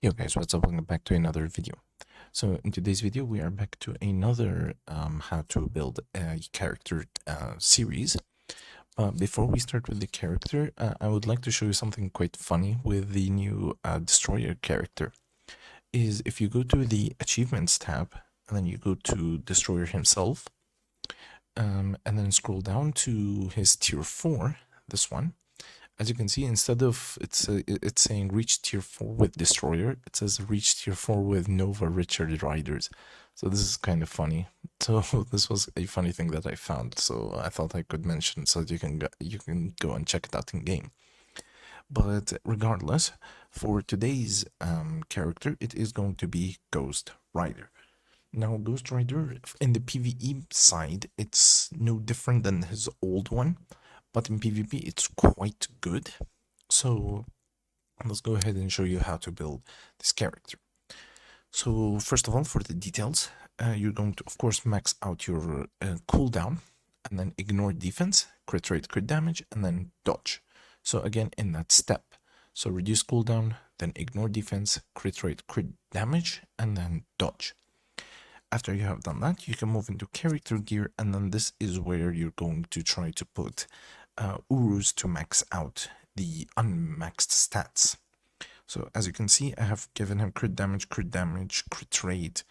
Yo guys, what's up? Welcome back to another video. So in today's video, we are back to another how to build a character series. Before we start with the character, I would like to show you something quite funny with the new Destroyer character. Is if you go to the Achievements tab, and then you go to Destroyer himself, and then scroll down to his tier 4, this one. As you can see, instead of it's saying reach tier 4 with Destroyer, it says reach tier 4 with Nova Richard Riders. So this is kind of funny. So this was a funny thing that I found. So I thought I could mention so that you can go and check it out in game. But regardless, for today's character, it is going to be Ghost Rider. Now, Ghost Rider in the PvE side, it's no different than his old one, but in PvP, it's quite good. So let's go ahead and show you how to build this character. So first of all, for the details, you're going to, of course, max out your cooldown, and then ignore defense, crit rate, crit damage, and then dodge. So again, in that step. So reduce cooldown, then ignore defense, crit rate, crit damage, and then dodge. After you have done that, you can move into character gear, and then this is where you're going to try to put Urus to max out the unmaxed stats. So as you can see, I have given him crit damage, crit rate,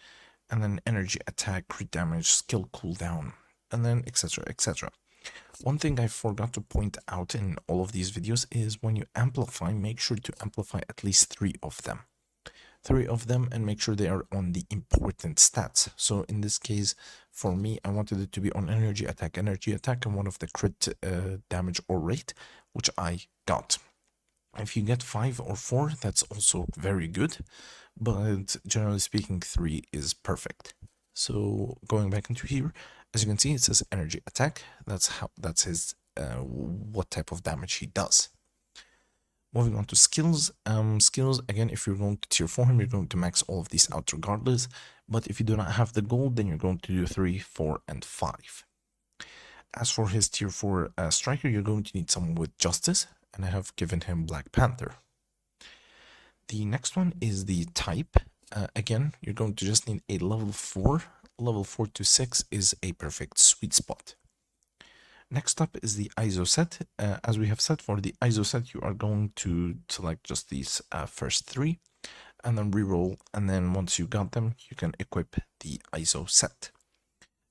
and then energy attack, crit damage, skill cooldown, and then etc, etc. One thing I forgot to point out in all of these videos is when you amplify, make sure to amplify at least 3 of them. 3 of them, and make sure they are on the important stats. So in this case, for me, I wanted it to be on energy attack, and one of the crit damage or rate, which I got. If you get 5 or 4, that's also very good, but generally speaking, 3 is perfect. So going back into here, as you can see, it says energy attack. That's his what type of damage he does. Moving on to skills. Skills, again, if you're going to tier 4 him, you're going to max all of these out regardless. But if you do not have the gold, then you're going to do 3, 4, and 5. As for his tier 4 striker, you're going to need someone with justice, and I have given him Black Panther. The next one is the type. Again, you're going to just need a level 4. Level 4 to 6 is a perfect sweet spot. Next up is the ISO set. As we have said, for the ISO set, you are going to select just these first 3 and then reroll. And then once you got them, you can equip the ISO set.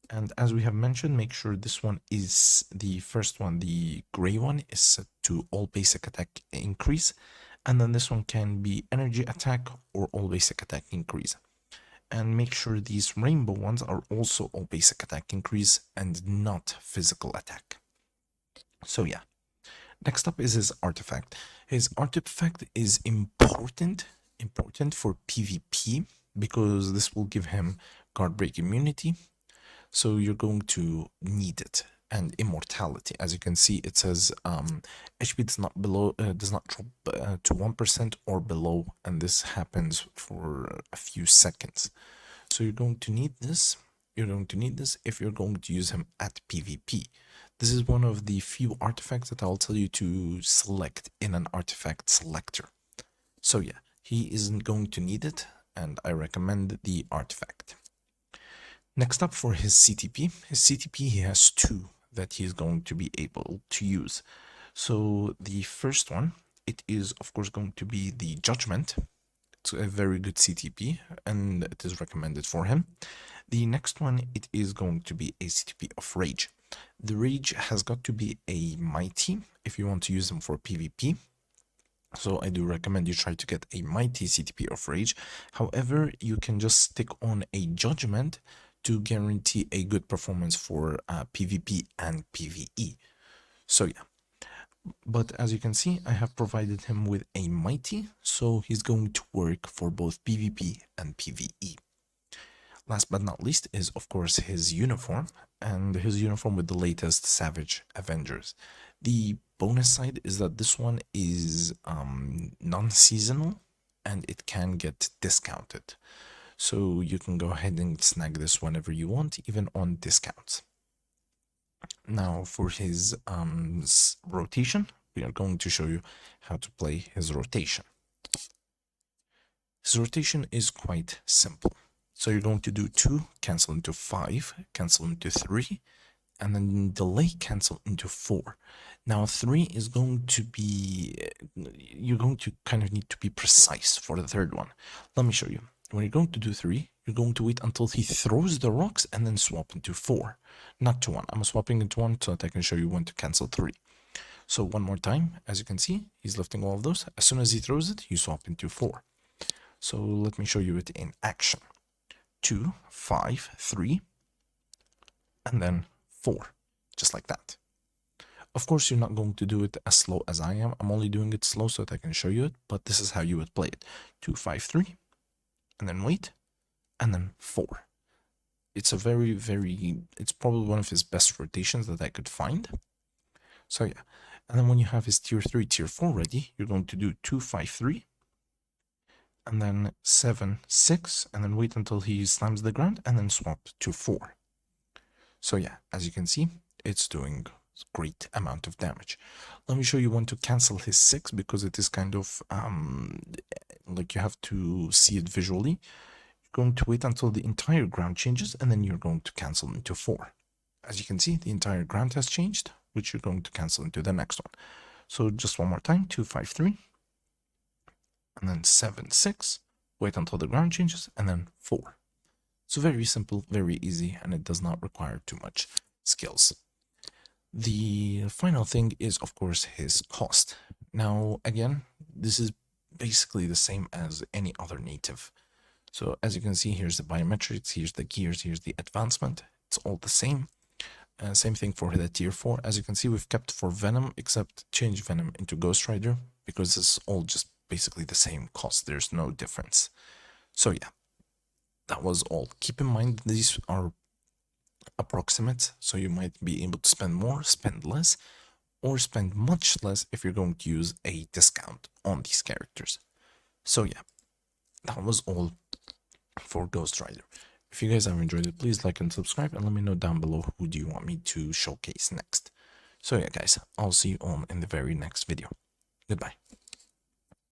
And as we have mentioned, make sure this one is the first one, the gray one, is set to all basic attack increase. And then this one can be energy attack or all basic attack increase. And make sure these rainbow ones are also all basic attack increase and not physical attack. So yeah. Next up is his artifact. His artifact is important for PvP because this will give him guard break immunity. So you're going to need it, and immortality. As you can see, it says HP does not drop to 1% or below, and this happens for a few seconds. So you're going to need this. You're going to need this if you're going to use him at PvP. This is one of the few artifacts that I'll tell you to select in an artifact selector. So yeah, he isn't going to need it, and I recommend the artifact. Next up, for his CTP. His CTP, he has 2 that he is going to be able to use. So the first one, it is of course going to be the Judgment. It's a very good CTP, and it is recommended for him. The next one, it is going to be a CTP of Rage. The Rage has got to be a Mighty if you want to use them for PvP. So I do recommend you try to get a Mighty CTP of Rage. However, you can just stick on a Judgment to guarantee a good performance for PvP and PvE. So yeah. But as you can see, I have provided him with a Mighty, so he's going to work for both PvP and PvE. Last but not least is, of course, his uniform, and his uniform with the latest Savage Avengers. The bonus side is that this one is non-seasonal, and it can get discounted. So you can go ahead and snag this whenever you want, even on discounts. Now for his rotation, we are going to show you how to play his rotation. His rotation is quite simple. So you're going to do 2, cancel into 5, cancel into 3, and then delay cancel into 4. Now 3 is going to be, you're going to kind of need to be precise for the third one. Let me show you. When you're going to do 3, you're going to wait until he throws the rocks and then swap into 4, not to 1. I'm swapping into 1 so that I can show you when to cancel 3. So one more time, as you can see, he's lifting all of those. As soon as he throws it, you swap into 4. So let me show you it in action. 2, 5, 3, and then 4, just like that. Of course, you're not going to do it as slow as I am. I'm only doing it slow so that I can show you it, but this is how you would play it. 2, 5, 3, and then wait, and then 4. It's a it's probably one of his best rotations that I could find. So yeah, and then when you have his tier 3, tier 4 ready, you're going to do 2, 5, 3, and then 7, 6, and then wait until he slams the ground, and then swap to 4. So yeah, as you can see, it's doing great amount of damage. Let me show you when to cancel his 6, because it is kind of like you have to see it visually. You're going to wait until the entire ground changes, and then you're going to cancel into 4. As you can see, the entire ground has changed, which you're going to cancel into the next one. So just one more time, 2, 5, 3, and then 7, 6, wait until the ground changes, and then 4. So very simple, very easy, and it does not require too much skills. The final thing is, of course, his cost. Now, again, this is basically the same as any other native. So as you can see, here's the biometrics, here's the gears, here's the advancement. It's all the same. Same thing for the tier 4. As you can see, we've kept for Venom, except change Venom into Ghost Rider, because it's all just basically the same cost. There's no difference. So yeah, that was all. Keep in mind, these are approximate, so you might be able to spend more, spend less, or spend much less if you're going to use a discount on these characters. So yeah, that was all for Ghost Rider. If you guys have enjoyed it, please like and subscribe, and let me know down below who do you want me to showcase next. So yeah guys, I'll see you all in the very next video. Goodbye.